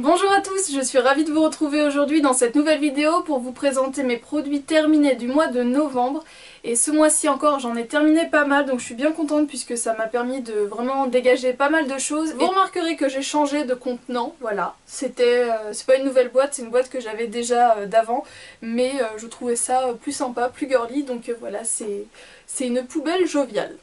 Bonjour à tous, je suis ravie de vous retrouver aujourd'hui dans cette nouvelle vidéo pour vous présenter mes produits terminés du mois de novembre. Et ce mois-ci encore j'en ai terminé pas mal, donc je suis bien contente puisque ça m'a permis de vraiment dégager pas mal de choses. Vous remarquerez que j'ai changé de contenant, voilà. C'est pas une nouvelle boîte, c'est une boîte que j'avais déjà d'avant, mais je trouvais ça plus sympa, plus girly, donc voilà, c'est une poubelle joviale.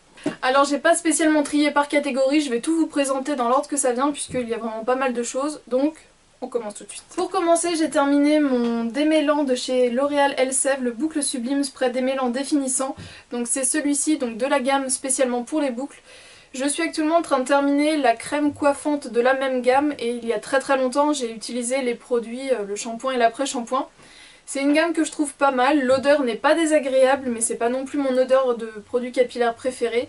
Alors j'ai pas spécialement trié par catégorie, je vais tout vous présenter dans l'ordre que ça vient puisqu'il y a vraiment pas mal de choses, donc on commence tout de suite. Pour commencer, j'ai terminé mon démêlant de chez L'Oréal Elseve, le boucle sublime spray démêlant définissant. Donc c'est celui-ci, donc de la gamme spécialement pour les boucles. Je suis actuellement en train de terminer la crème coiffante de la même gamme et il y a très longtemps j'ai utilisé les produits, le shampoing et l'après-shampoing. C'est une gamme que je trouve pas mal, l'odeur n'est pas désagréable mais c'est pas non plus mon odeur de produit capillaire préférée.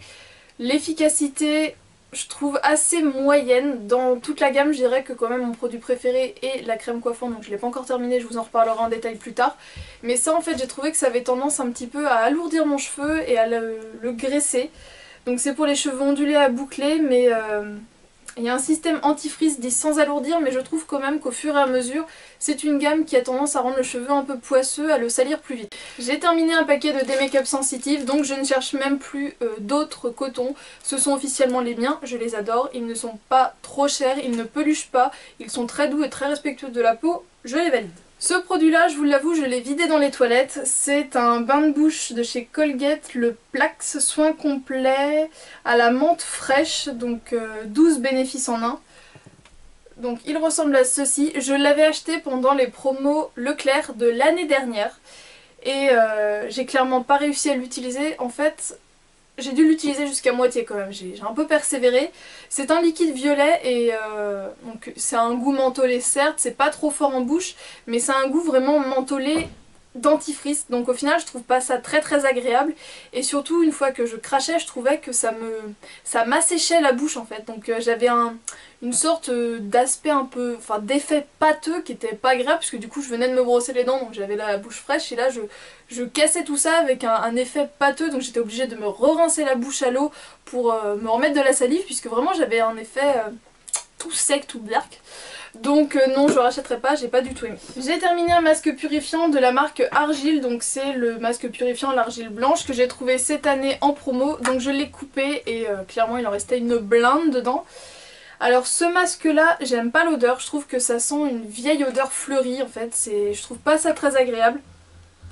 L'efficacité, je trouve assez moyenne. Dans toute la gamme, je dirais que quand même mon produit préféré est la crème coiffante, donc je l'ai pas encore terminé, je vous en reparlerai en détail plus tard. Mais ça en fait j'ai trouvé que ça avait tendance un petit peu à alourdir mon cheveu et à le graisser. Donc c'est pour les cheveux ondulés à boucler, mais il y a un système anti-frizz dit sans alourdir, mais je trouve quand même qu'au fur et à mesure, c'est une gamme qui a tendance à rendre le cheveu un peu poisseux, à le salir plus vite. J'ai terminé un paquet de Make-up Sensitive, donc je ne cherche même plus d'autres cotons. Ce sont officiellement les miens, je les adore, ils ne sont pas trop chers, ils ne peluchent pas, ils sont très doux et très respectueux de la peau, je les valide. Ce produit-là, je vous l'avoue, je l'ai vidé dans les toilettes. C'est un bain de bouche de chez Colgate, le Plax Soin Complet à la menthe fraîche, donc 12 bénéfices en un. Donc il ressemble à ceci. Je l'avais acheté pendant les promos Leclerc de l'année dernière. Et j'ai clairement pas réussi à l'utiliser. En fait, j'ai dû l'utiliser jusqu'à moitié quand même, j'ai un peu persévéré. C'est un liquide violet et donc c'est un goût mentholé certes, c'est pas trop fort en bouche, mais c'est un goût vraiment mentholé dentifrice. Donc au final je trouve pas ça très agréable et surtout une fois que je crachais je trouvais que ça m'asséchait la bouche en fait. Donc j'avais une sorte d'aspect un peu, enfin d'effet pâteux qui était pas agréable parce que du coup je venais de me brosser les dents donc j'avais la bouche fraîche et là je cassais tout ça avec un effet pâteux, donc j'étais obligée de me re-rincer la bouche à l'eau pour me remettre de la salive puisque vraiment j'avais un effet tout sec, tout blark. Donc non, je rachèterai pas, j'ai pas du tout aimé. J'ai terminé un masque purifiant de la marque Argile, donc c'est le masque purifiant l'argile blanche que j'ai trouvé cette année en promo. Donc je l'ai coupé et clairement il en restait une blinde dedans. Alors ce masque là, j'aime pas l'odeur, je trouve que ça sent une vieille odeur fleurie en fait, je trouve pas ça très agréable.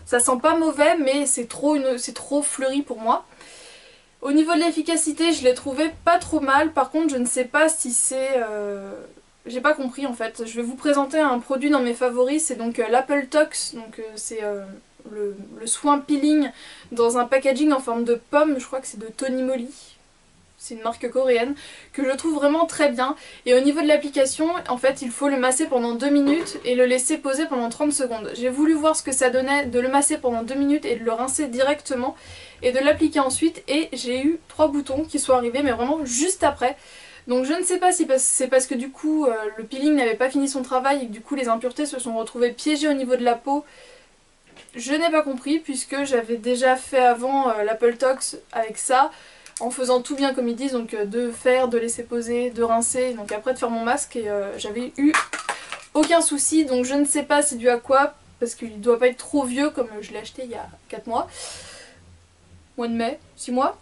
Ça sent pas mauvais mais c'est trop fleuri pour moi. Au niveau de l'efficacité, je l'ai trouvé pas trop mal, par contre je ne sais pas si c'est... J'ai pas compris en fait. Je vais vous présenter un produit dans mes favoris, c'est donc l'Apple Tox, donc c'est le soin peeling dans un packaging en forme de pomme, je crois que c'est de Tony Moly. C'est une marque coréenne que je trouve vraiment très bien. Et au niveau de l'application, en fait, il faut le masser pendant 2 minutes et le laisser poser pendant 30 secondes. J'ai voulu voir ce que ça donnait de le masser pendant 2 minutes et de le rincer directement et de l'appliquer ensuite. Et j'ai eu 3 boutons qui sont arrivés, mais vraiment juste après. Donc je ne sais pas si c'est parce que du coup le peeling n'avait pas fini son travail et que du coup les impuretés se sont retrouvées piégées au niveau de la peau. Je n'ai pas compris puisque j'avais déjà fait avant l'Apple Tox avec ça, en faisant tout bien comme ils disent, donc de faire, de laisser poser, de rincer, donc après de faire mon masque et j'avais eu aucun souci. Donc je ne sais pas c'est dû à quoi, parce qu'il ne doit pas être trop vieux comme je l'ai acheté il y a 4 mois. Mois de mai, 6 mois.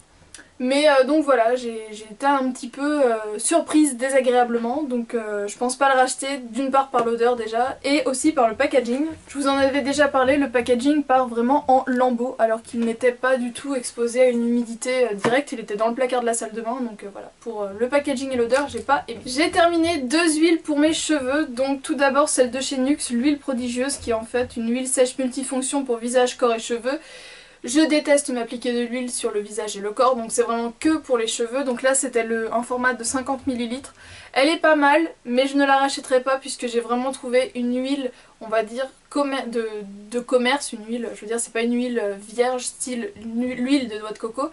Mais donc voilà, j'ai été un petit peu surprise désagréablement, donc je pense pas le racheter, d'une part par l'odeur déjà, et aussi par le packaging. Je vous en avais déjà parlé, le packaging part vraiment en lambeaux, alors qu'il n'était pas du tout exposé à une humidité directe, il était dans le placard de la salle de bain, donc voilà, pour le packaging et l'odeur, j'ai pas aimé. J'ai terminé 2 huiles pour mes cheveux, donc tout d'abord celle de chez NUX, l'huile prodigieuse, qui est en fait une huile sèche multifonction pour visage, corps et cheveux. Je déteste m'appliquer de l'huile sur le visage et le corps, donc c'est vraiment que pour les cheveux. Donc là c'était un format de 50 ml. Elle est pas mal, mais je ne la rachèterai pas puisque j'ai vraiment trouvé une huile, on va dire, de commerce. Une huile, je veux dire, c'est pas une huile vierge style l'huile de noix de coco.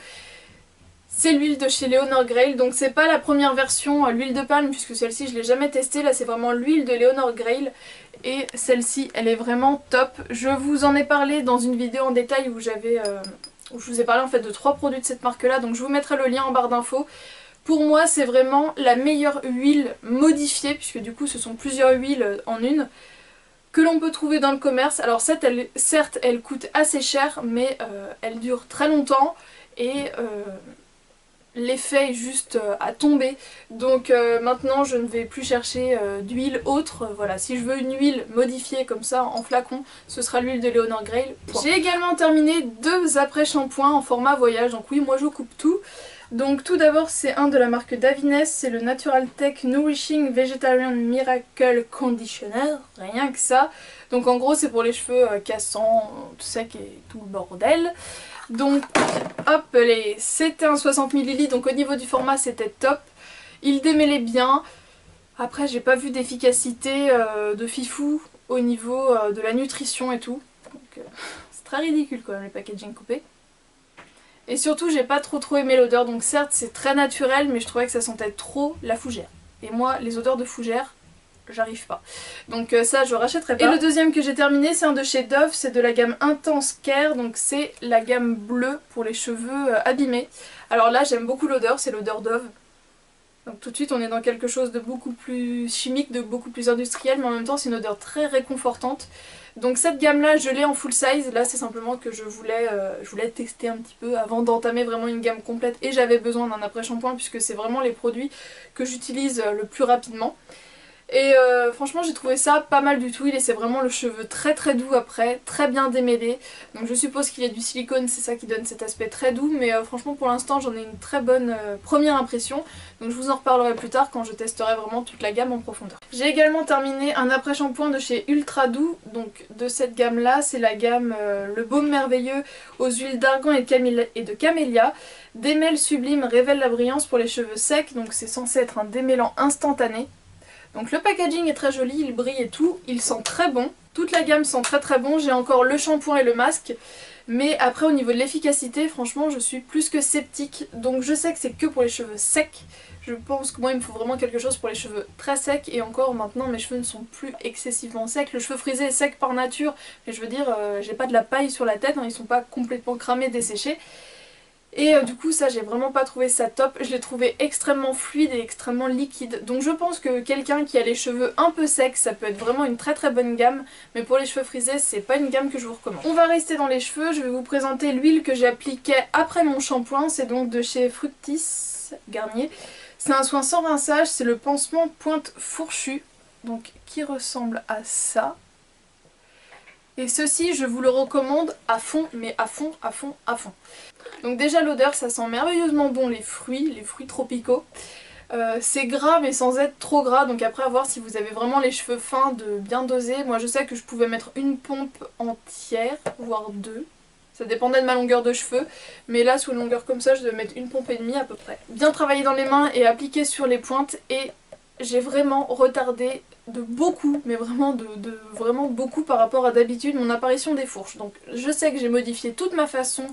C'est l'huile de chez Leonor Grail, donc c'est pas la première version, l'huile de palme, puisque celle-ci je l'ai jamais testée, là c'est vraiment l'huile de Leonor Grail, et celle-ci elle est vraiment top. Je vous en ai parlé dans une vidéo en détail où je vous ai parlé en fait de 3 produits de cette marque là, donc je vous mettrai le lien en barre d'infos Pour moi c'est vraiment la meilleure huile modifiée, puisque du coup ce sont plusieurs huiles en une, que l'on peut trouver dans le commerce. Alors certes elle coûte assez cher, mais elle dure très longtemps et l'effet est juste à tomber. Donc maintenant je ne vais plus chercher d'huile autre. Voilà, si je veux une huile modifiée comme ça en flacon, ce sera l'huile de Leonor Grey. J'ai également terminé 2 après-shampoings en format voyage, donc oui moi je coupe tout. Donc tout d'abord c'est un de la marque Davines, c'est le Natural Tech Nourishing Vegetarian Miracle Conditioner, rien que ça. Donc en gros c'est pour les cheveux cassants, tout secs et tout le bordel. Donc hop, c'était un 60 ml, donc au niveau du format c'était top. Il démêlait bien. Après j'ai pas vu d'efficacité de fifou au niveau de la nutrition et tout. Donc c'est très ridicule quand même les packaging coupés. Et surtout j'ai pas trop aimé l'odeur, donc certes c'est très naturel mais je trouvais que ça sentait trop la fougère. Et moi les odeurs de fougère, j'arrive pas. Donc ça je rachèterai pas. Et le deuxième que j'ai terminé c'est un de chez Dove, c'est de la gamme Intense Care, donc c'est la gamme bleue pour les cheveux abîmés. Alors là j'aime beaucoup l'odeur, c'est l'odeur Dove. Donc tout de suite on est dans quelque chose de beaucoup plus chimique, de beaucoup plus industriel, mais en même temps c'est une odeur très réconfortante. Donc cette gamme là je l'ai en full size, là c'est simplement que je voulais tester un petit peu avant d'entamer vraiment une gamme complète, et j'avais besoin d'un après-shampoing puisque c'est vraiment les produits que j'utilise le plus rapidement. Et franchement j'ai trouvé ça pas mal du tout, il laissait vraiment le cheveu très doux après, très bien démêlé. Donc je suppose qu'il y a du silicone, c'est ça qui donne cet aspect très doux, mais franchement pour l'instant j'en ai une très bonne première impression. Donc je vous en reparlerai plus tard quand je testerai vraiment toute la gamme en profondeur. J'ai également terminé un après-shampoing de chez Ultra Doux, donc de cette gamme là, c'est la gamme Le Baume Merveilleux aux huiles d'argan et de camélia. Démêle sublime révèle la brillance pour les cheveux secs, donc c'est censé être un démêlant instantané. Donc le packaging est très joli, il brille et tout, il sent très bon. Toute la gamme sent très bon, j'ai encore le shampoing et le masque. Mais après au niveau de l'efficacité, franchement je suis plus que sceptique. Donc je sais que c'est que pour les cheveux secs. Je pense que moi il me faut vraiment quelque chose pour les cheveux très secs. Et encore maintenant mes cheveux ne sont plus excessivement secs. Le cheveu frisé est sec par nature, mais je veux dire j'ai pas de la paille sur la tête, hein, ils sont pas complètement cramés, desséchés. Et du coup ça j'ai vraiment pas trouvé ça top, je l'ai trouvé extrêmement fluide et extrêmement liquide. Donc je pense que quelqu'un qui a les cheveux un peu secs, ça peut être vraiment une très bonne gamme. Mais pour les cheveux frisés c'est pas une gamme que je vous recommande. On va rester dans les cheveux, je vais vous présenter l'huile que j'ai appliquée après mon shampoing. C'est donc de chez Fructis Garnier. C'est un soin sans rinçage, c'est le pansement pointe fourchue, donc qui ressemble à ça. Et ceci je vous le recommande à fond, mais à fond. Donc déjà l'odeur, ça sent merveilleusement bon les fruits tropicaux. C'est gras mais sans être trop gras, donc après à voir si vous avez vraiment les cheveux fins de bien doser. Moi je sais que je pouvais mettre une pompe entière, voire 2. Ça dépendait de ma longueur de cheveux, mais là sur une longueur comme ça je devais mettre une pompe et demie à peu près. Bien travailler dans les mains et appliquer sur les pointes, et j'ai vraiment retardé de beaucoup, mais vraiment vraiment beaucoup par rapport à d'habitude mon apparition des fourches. Donc je sais que j'ai modifié toute ma façon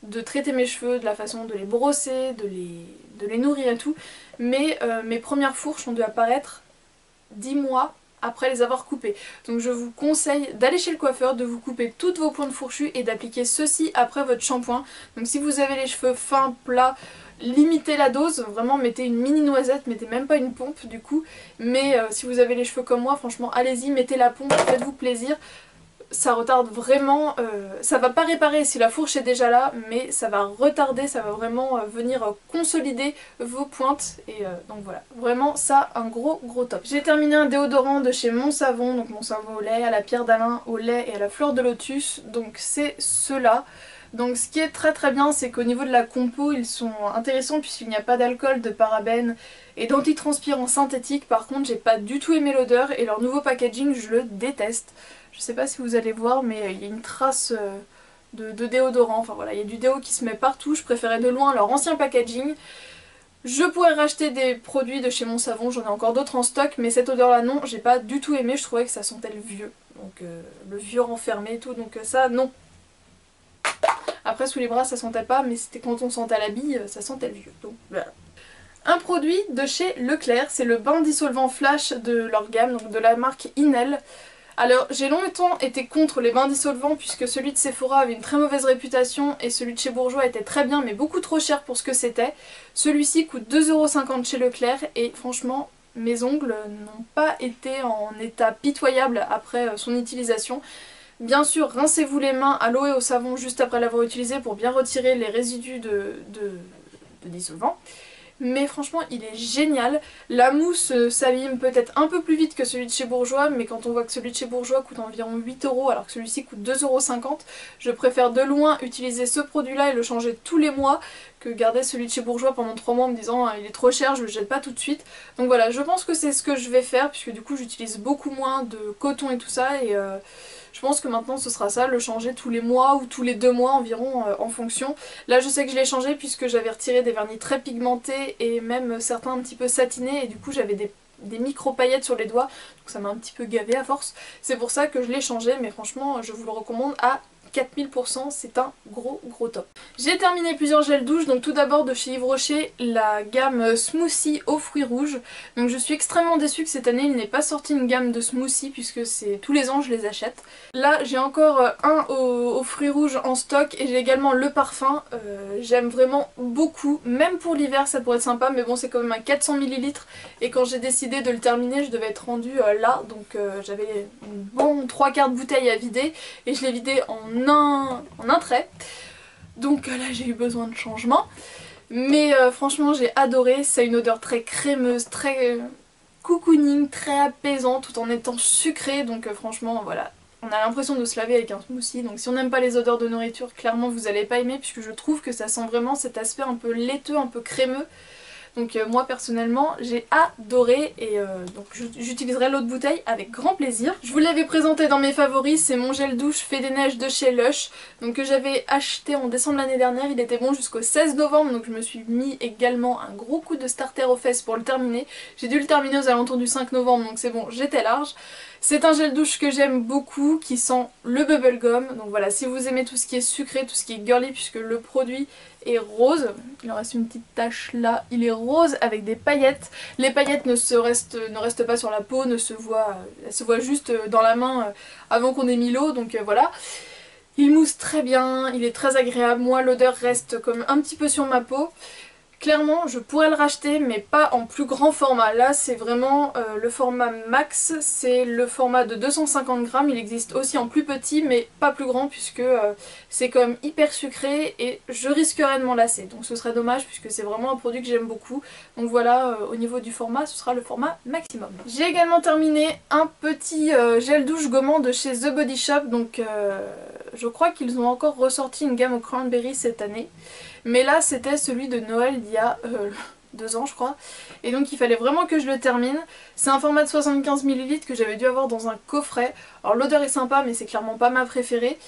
de traiter mes cheveux, de la façon de les brosser, de les nourrir et tout, mais mes premières fourches ont dû apparaître 10 mois après les avoir coupées. Donc je vous conseille d'aller chez le coiffeur, de vous couper toutes vos pointes fourchues et d'appliquer ceci après votre shampoing. Donc si vous avez les cheveux fins, plats, limitez la dose, vraiment mettez une mini noisette, mettez même pas une pompe du coup, mais si vous avez les cheveux comme moi, franchement allez-y, mettez la pompe, faites-vous plaisir. Ça retarde vraiment, ça va pas réparer si la fourche est déjà là, mais ça va retarder, ça va vraiment venir consolider vos pointes. Et donc voilà, vraiment ça un gros top. J'ai terminé un déodorant de chez Mon Savon, donc Mon Savon au lait, à la pierre d'Alain, au lait et à la fleur de lotus, donc c'est ceux-là. Donc ce qui est très bien, c'est qu'au niveau de la compo ils sont intéressants puisqu'il n'y a pas d'alcool, de parabènes et d'antitranspirants synthétiques. Par contre j'ai pas du tout aimé l'odeur et leur nouveau packaging je le déteste. Je sais pas si vous allez voir mais il y a une trace de déodorant, enfin voilà, il y a du déo qui se met partout. Je préférais de loin leur ancien packaging. Je pourrais racheter des produits de chez Mon Savon, j'en ai encore d'autres en stock, mais cette odeur là non, j'ai pas du tout aimé, je trouvais que ça sentait le vieux. Donc le vieux renfermé et tout, donc ça non. Après sous les bras ça sentait pas, mais c'était quand on sentait la bille, ça sentait le vieux. Donc voilà. Un produit de chez Leclerc, c'est le bain dissolvant flash de leur gamme, donc de la marque Inel. Alors j'ai longtemps été contre les bains dissolvants puisque celui de Sephora avait une très mauvaise réputation et celui de chez Bourjois était très bien mais beaucoup trop cher pour ce que c'était. Celui-ci coûte 2,50 € chez Leclerc et franchement mes ongles n'ont pas été en état pitoyable après son utilisation. Bien sûr, rincez-vous les mains à l'eau et au savon juste après l'avoir utilisé pour bien retirer les résidus de dissolvant. Mais franchement, il est génial. La mousse s'abîme peut-être un peu plus vite que celui de chez Bourjois, mais quand on voit que celui de chez Bourjois coûte environ 8 € alors que celui-ci coûte 2,50 €, je préfère de loin utiliser ce produit-là et le changer tous les mois que garder celui de chez Bourjois pendant 3 mois en me disant il est trop cher, je le jette pas tout de suite. Donc voilà, je pense que c'est ce que je vais faire puisque du coup j'utilise beaucoup moins de coton et tout ça et je pense que maintenant ce sera ça, le changer tous les mois ou tous les 2 mois environ en fonction. Là je sais que je l'ai changé puisque j'avais retiré des vernis très pigmentés et même certains un petit peu satinés et du coup j'avais des micro paillettes sur les doigts donc ça m'a un petit peu gavé à force. C'est pour ça que je l'ai changé mais franchement je vous le recommande à 4000%, c'est un gros top. J'ai terminé plusieurs gels douche, donc tout d'abord de chez Yves Rocher, la gamme Smoothie aux fruits rouges. Donc je suis extrêmement déçue que cette année il n'ait pas sorti une gamme de smoothie puisque c'est tous les ans je les achète. Là j'ai encore un aux fruits rouges en stock et j'ai également le parfum. J'aime vraiment beaucoup, même pour l'hiver ça pourrait être sympa mais bon c'est quand même un 400 ml et quand j'ai décidé de le terminer je devais être rendue là donc j'avais une bonne 3/4 bouteille à vider et je l'ai vidé en un trait. Donc là j'ai eu besoin de changement. Mais franchement j'ai adoré, ça a une odeur très crémeuse, très cocooning, très apaisant tout en étant sucré. Donc franchement voilà, on a l'impression de se laver avec un smoothie. Donc si on n'aime pas les odeurs de nourriture, clairement vous n'allez pas aimer puisque je trouve que ça sent vraiment cet aspect un peu laiteux, un peu crémeux. Donc moi personnellement j'ai adoré et donc j'utiliserai l'autre bouteille avec grand plaisir. Je vous l'avais présenté dans mes favoris, c'est mon gel douche Fée des Neiges de chez Lush. Donc que j'avais acheté en décembre l'année dernière, il était bon jusqu'au 16 novembre donc je me suis mis également un gros coup de starter aux fesses pour le terminer. J'ai dû le terminer aux alentours du 5 novembre donc c'est bon, j'étais large. C'est un gel douche que j'aime beaucoup, qui sent le bubblegum. Donc voilà, si vous aimez tout ce qui est sucré, tout ce qui est girly, puisque le produit est rose. Il en reste une petite tache là. Il est rose avec des paillettes. Les paillettes ne restent pas sur la peau, elles se voient juste dans la main avant qu'on ait mis l'eau. Donc voilà. Il mousse très bien, il est très agréable. Moi, l'odeur reste comme un petit peu sur ma peau. Clairement, je pourrais le racheter, mais pas en plus grand format. Là, c'est vraiment le format max, c'est le format de 250 grammes. Il existe aussi en plus petit, mais pas plus grand, puisque c'est quand même hyper sucré et je risquerais de m'en lasser. Donc ce serait dommage, puisque c'est vraiment un produit que j'aime beaucoup. Donc voilà, au niveau du format, ce sera le format maximum. J'ai également terminé un petit gel douche gommant de chez The Body Shop. Donc je crois qu'ils ont encore ressorti une gamme au cranberry cette année. Mais là c'était celui de Noël d'il y a 2 ans je crois. Et donc il fallait vraiment que je le termine. C'est un format de 75 ml que j'avais dû avoir dans un coffret. Alors l'odeur est sympa mais c'est clairement pas ma préférée.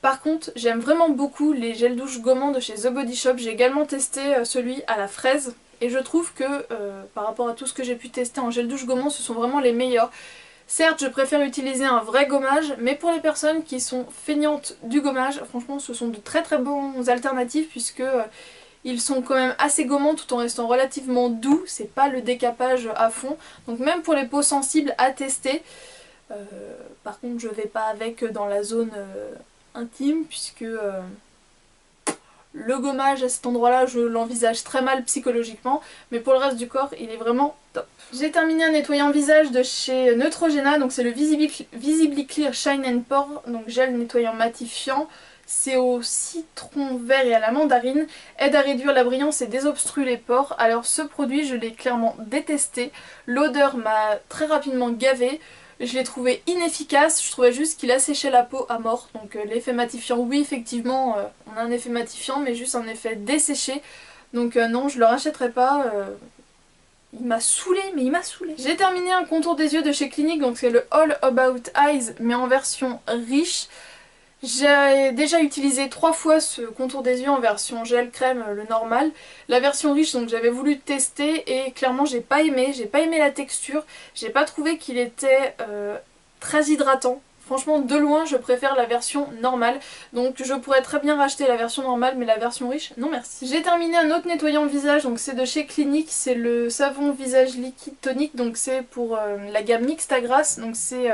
Par contre j'aime vraiment beaucoup les gels douche gommants de chez The Body Shop. J'ai également testé celui à la fraise. Et je trouve que par rapport à tout ce que j'ai pu tester en gel douche gommant ce sont vraiment les meilleurs. Certes, je préfère utiliser un vrai gommage, mais pour les personnes qui sont feignantes du gommage, franchement, ce sont de très bons alternatives puisque ils sont quand même assez gommants tout en restant relativement doux. C'est pas le décapage à fond. Donc même pour les peaux sensibles, à tester. Par contre, je vais pas avec dans la zone intime puisque le gommage à cet endroit-là, je l'envisage très mal psychologiquement, mais pour le reste du corps, il est vraiment top. J'ai terminé un nettoyant visage de chez Neutrogena, donc c'est le Visibly Clear Shine and Pore, donc gel nettoyant matifiant. C'est au citron vert et à la mandarine, aide à réduire la brillance et désobstrue les pores. Alors ce produit, je l'ai clairement détesté, l'odeur m'a très rapidement gavée. Je l'ai trouvé inefficace, je trouvais juste qu'il asséchait la peau à mort. Donc l'effet matifiant, oui effectivement, on a un effet matifiant, mais juste un effet desséché. Donc non, je le rachèterai pas. Il m'a saoulé, mais il m'a saoulé. J'ai terminé un contour des yeux de chez Clinique, donc c'est le All About Eyes, mais en version riche. J'ai déjà utilisé 3 fois ce contour des yeux en version gel crème, le normal. La version riche, donc j'avais voulu tester et clairement j'ai pas aimé la texture. J'ai pas trouvé qu'il était très hydratant. Franchement de loin je préfère la version normale, donc je pourrais très bien racheter la version normale mais la version riche non merci. J'ai terminé un autre nettoyant visage, donc c'est de chez Clinique, c'est le savon visage liquide tonique, donc c'est pour la gamme Mixta Grasse, donc c'est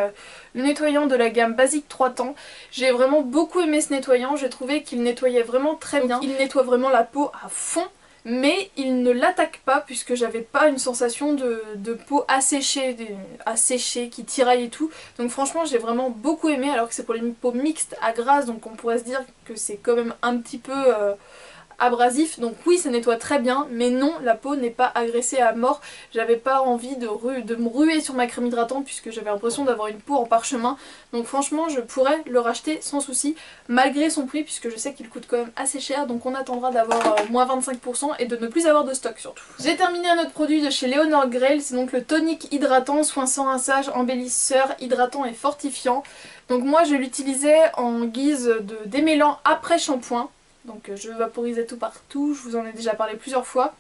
le nettoyant de la gamme basique 3 temps. J'ai vraiment beaucoup aimé ce nettoyant, j'ai trouvé qu'il nettoyait vraiment très bien, il nettoie vraiment la peau à fond. Mais il ne l'attaque pas puisque j'avais pas une sensation de peau asséchée, qui tiraille et tout. Donc franchement j'ai vraiment beaucoup aimé alors que c'est pour les peaux mixtes à grasse, donc on pourrait se dire que c'est quand même un petit peu abrasif. Donc oui ça nettoie très bien mais non la peau n'est pas agressée à mort. J'avais pas envie de me ruer sur ma crème hydratante puisque j'avais l'impression d'avoir une peau en parchemin. Donc franchement je pourrais le racheter sans souci malgré son prix puisque je sais qu'il coûte quand même assez cher, donc on attendra d'avoir moins 25% et de ne plus avoir de stock surtout. J'ai terminé un autre produit de chez Leonor Grail, c'est donc le tonique hydratant, soin sans rinçage, embellisseur, hydratant et fortifiant. Donc moi je l'utilisais en guise de démêlant après shampoing. Donc je vaporisais tout partout, je vous en ai déjà parlé plusieurs fois.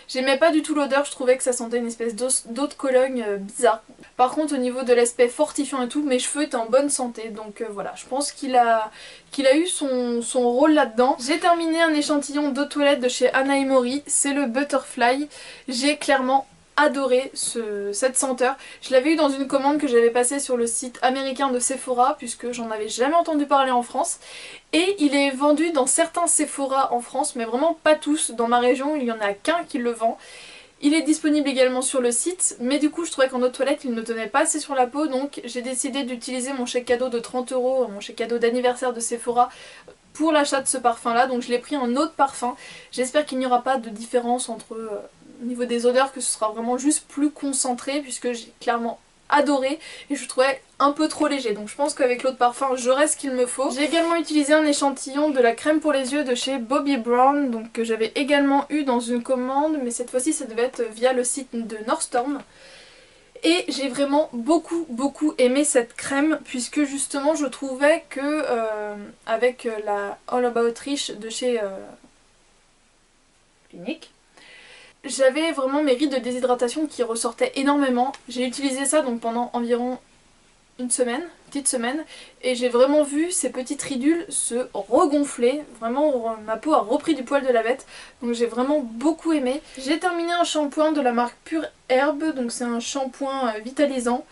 J'aimais pas du tout l'odeur, je trouvais que ça sentait une espèce d'eau de Cologne bizarre. Par contre au niveau de l'aspect fortifiant et tout, mes cheveux étaient en bonne santé, donc voilà, je pense qu'il a eu son rôle là-dedans. J'ai terminé un échantillon d'eau de toilette de chez Anna Mori, c'est le Butterfly. J'ai clairement adoré cette senteur. Je l'avais eu dans une commande que j'avais passée sur le site américain de Sephora puisque j'en avais jamais entendu parler en France. Et il est vendu dans certains Sephora en France, mais vraiment pas tous. Dans ma région, il y en a qu'un qui le vend. Il est disponible également sur le site, mais du coup je trouvais qu'en eau de toilette il ne tenait pas assez sur la peau, donc j'ai décidé d'utiliser mon chèque cadeau de 30 €, mon chèque cadeau d'anniversaire de Sephora, pour l'achat de ce parfum là, donc je l'ai pris en eau de parfum. J'espère qu'il n'y aura pas de différence entre au niveau des odeurs, que ce sera vraiment juste plus concentré puisque j'ai clairement adoré et je trouvais un peu trop léger, donc je pense qu'avec l'eau de parfum j'aurai ce qu'il me faut. J'ai également utilisé un échantillon de la crème pour les yeux de chez Bobbi Brown, donc que j'avais également eu dans une commande, mais cette fois-ci ça devait être via le site de Nordstrom. Et j'ai vraiment beaucoup aimé cette crème puisque justement je trouvais que avec la All About Rich de chez Clinique, j'avais vraiment mes rides de déshydratation qui ressortaient énormément. J'ai utilisé ça donc pendant environ une petite semaine, et j'ai vraiment vu ces petites ridules se regonfler. Vraiment ma peau a repris du poil de la bête, donc j'ai vraiment beaucoup aimé. J'ai terminé un shampoing de la marque Pure Herbe, donc c'est un shampoing vitalisant.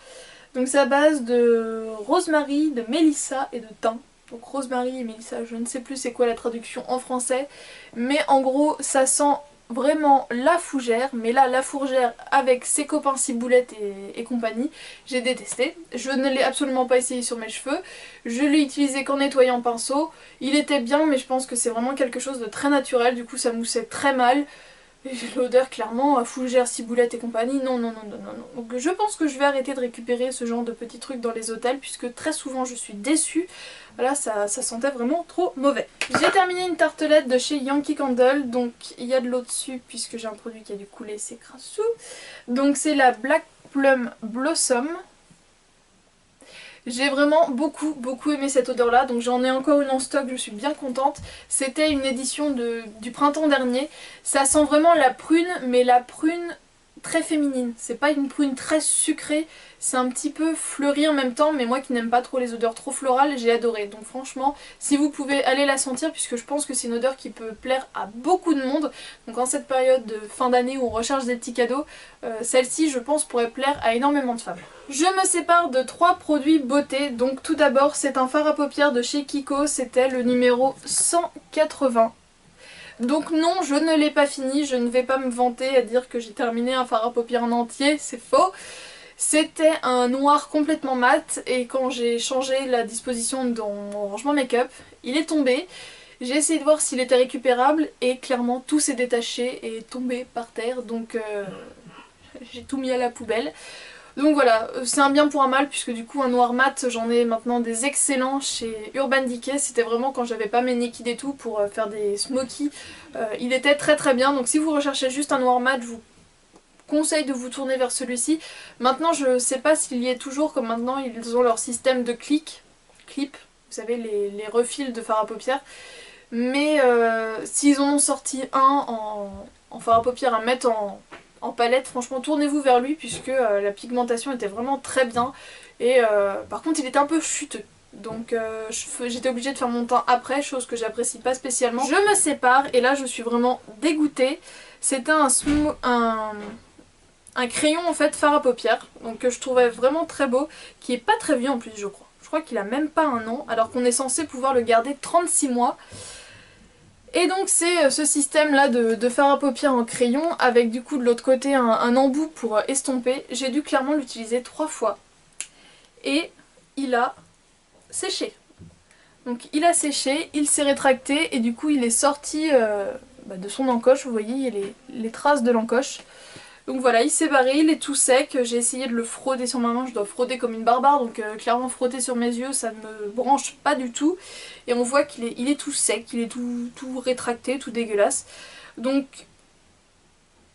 Donc c'est à base de rosemary, de mélissa et de thym. Donc rosemary et mélissa, je ne sais plus c'est quoi la traduction en français, mais en gros ça sent vraiment la fougère, mais là la fougère avec ses copains ciboulette et compagnie, j'ai détesté. Je ne l'ai absolument pas essayé sur mes cheveux, je l'ai utilisé qu'en nettoyant pinceau, il était bien mais je pense que c'est vraiment quelque chose de très naturel, du coup ça moussait très mal. L'odeur clairement à fougère, ciboulette et compagnie, non. Donc je pense que je vais arrêter de récupérer ce genre de petits trucs dans les hôtels puisque très souvent je suis déçue. Là ça sentait vraiment trop mauvais. J'ai terminé une tartelette de chez Yankee Candle, donc il y a de l'eau dessus puisque j'ai un produit qui a dû couler, c'est crassou. Donc c'est la Black Plum Blossom. J'ai vraiment beaucoup aimé cette odeur là, donc j'en ai encore une en stock, je suis bien contente. C'était une édition du printemps dernier. Ça sent vraiment la prune, mais la prune très féminine. C'est pas une prune très sucrée, c'est un petit peu fleuri en même temps, mais moi qui n'aime pas trop les odeurs trop florales, j'ai adoré. Donc franchement, si vous pouvez aller la sentir, puisque je pense que c'est une odeur qui peut plaire à beaucoup de monde. Donc en cette période de fin d'année où on recherche des petits cadeaux, celle-ci je pense pourrait plaire à énormément de femmes. Je me sépare de 3 produits beauté. Donc tout d'abord c'est un fard à paupières de chez Kiko, c'était le numéro 180. Donc non, je ne l'ai pas fini, je ne vais pas me vanter à dire que j'ai terminé un fard à paupières en entier, c'est faux. C'était un noir complètement mat et quand j'ai changé la disposition dans mon rangement make-up, il est tombé. J'ai essayé de voir s'il était récupérable et clairement tout s'est détaché et est tombé par terre, donc j'ai tout mis à la poubelle. Donc voilà, c'est un bien pour un mal puisque du coup un noir mat j'en ai maintenant des excellents chez Urban Decay. C'était vraiment quand j'avais pas mes liquides et tout pour faire des smokies. Il était très bien, donc si vous recherchez juste un noir mat je vous conseille de vous tourner vers celui-ci. Maintenant je sais pas s'il y est toujours, comme maintenant ils ont leur système de clip, vous savez les refils de fard à paupières. Mais s'ils en ont sorti un en fard à paupières à mettre en palette, franchement tournez-vous vers lui puisque la pigmentation était vraiment très bien et par contre il était un peu chuteux. Donc j'étais obligée de faire mon teint après, chose que j'apprécie pas spécialement. Je me sépare et là je suis vraiment dégoûtée. C'était un crayon en fait fard à paupières, donc que je trouvais vraiment très beau, qui est pas très vieux en plus je crois. Je crois qu'il a même pas un an, alors qu'on est censé pouvoir le garder 36 mois. Et donc c'est ce système là de fard à paupières en crayon, avec du coup de l'autre côté un embout pour estomper. J'ai dû clairement l'utiliser 3 fois. Et il a séché. Donc il a séché, il s'est rétracté et du coup il est sorti de son encoche, vous voyez, il y a les traces de l'encoche. Donc voilà, il s'est barré, il est tout sec, j'ai essayé de le frauder sur ma main, je dois frauder comme une barbare, donc clairement frotter sur mes yeux ça ne me branche pas du tout. Et on voit qu'il est tout sec, il est tout rétracté, tout dégueulasse. Donc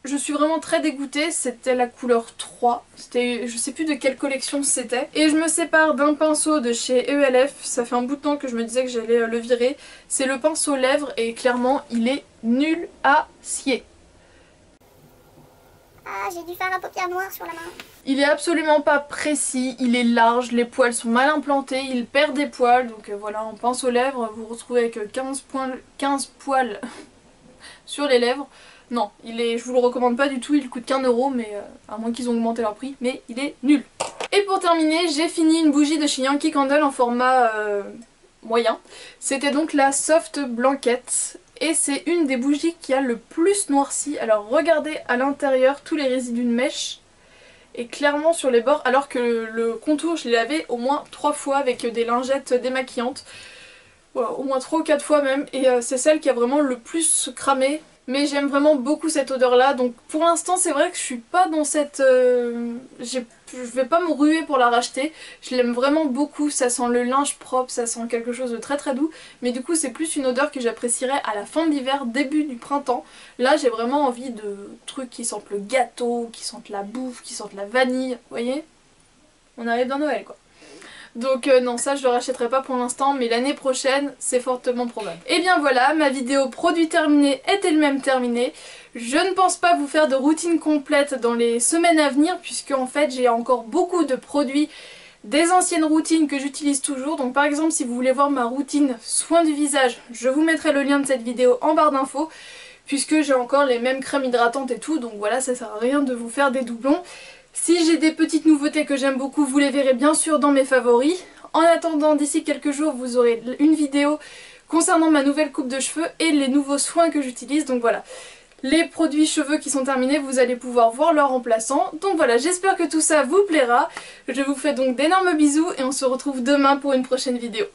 je suis vraiment très dégoûtée, c'était la couleur 3, je sais plus de quelle collection c'était. Et je me sépare d'un pinceau de chez ELF, ça fait un bout de temps que je me disais que j'allais le virer. C'est le pinceau lèvres et clairement il est nul à scier. Ah, j'ai du fard à paupières noir sur la main. Il est absolument pas précis, il est large, les poils sont mal implantés, il perd des poils. Donc voilà, en pinceau lèvres, vous retrouvez avec 15 poils sur les lèvres. Non, je vous le recommande pas du tout, il coûte qu'1 €, mais à moins qu'ils ont augmenté leur prix, mais il est nul. Et pour terminer, j'ai fini une bougie de chez Yankee Candle en format moyen. C'était donc la Soft Blanquette. Et c'est une des bougies qui a le plus noirci. Alors regardez à l'intérieur tous les résidus de mèche. Et clairement sur les bords, alors que le contour je l'ai lavé au moins 3 fois avec des lingettes démaquillantes. Voilà, au moins 3 ou 4 fois même. Et c'est celle qui a vraiment le plus cramé. Mais j'aime vraiment beaucoup cette odeur là, donc pour l'instant c'est vrai que je suis pas dans cette... je vais pas me ruer pour la racheter, je l'aime vraiment beaucoup, ça sent le linge propre, ça sent quelque chose de très très doux, mais du coup c'est plus une odeur que j'apprécierais à la fin de l'hiver, début du printemps. Là j'ai vraiment envie de trucs qui sentent le gâteau, qui sentent la bouffe, qui sentent la vanille, vous voyez? On arrive dans Noël quoi. Donc non, ça je le rachèterai pas pour l'instant, mais l'année prochaine c'est fortement probable. Et bien voilà, ma vidéo produit terminé est elle-même terminée. Je ne pense pas vous faire de routine complète dans les semaines à venir, puisque en fait j'ai encore beaucoup de produits des anciennes routines que j'utilise toujours. Donc par exemple si vous voulez voir ma routine soin du visage, je vous mettrai le lien de cette vidéo en barre d'infos, puisque j'ai encore les mêmes crèmes hydratantes et tout, donc voilà, ça sert à rien de vous faire des doublons. Si j'ai des petites nouveautés que j'aime beaucoup, vous les verrez bien sûr dans mes favoris. En attendant, d'ici quelques jours, vous aurez une vidéo concernant ma nouvelle coupe de cheveux et les nouveaux soins que j'utilise. Donc voilà, les produits cheveux qui sont terminés, vous allez pouvoir voir leurs remplaçants. Donc voilà, j'espère que tout ça vous plaira. Je vous fais donc d'énormes bisous et on se retrouve demain pour une prochaine vidéo.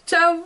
Ciao!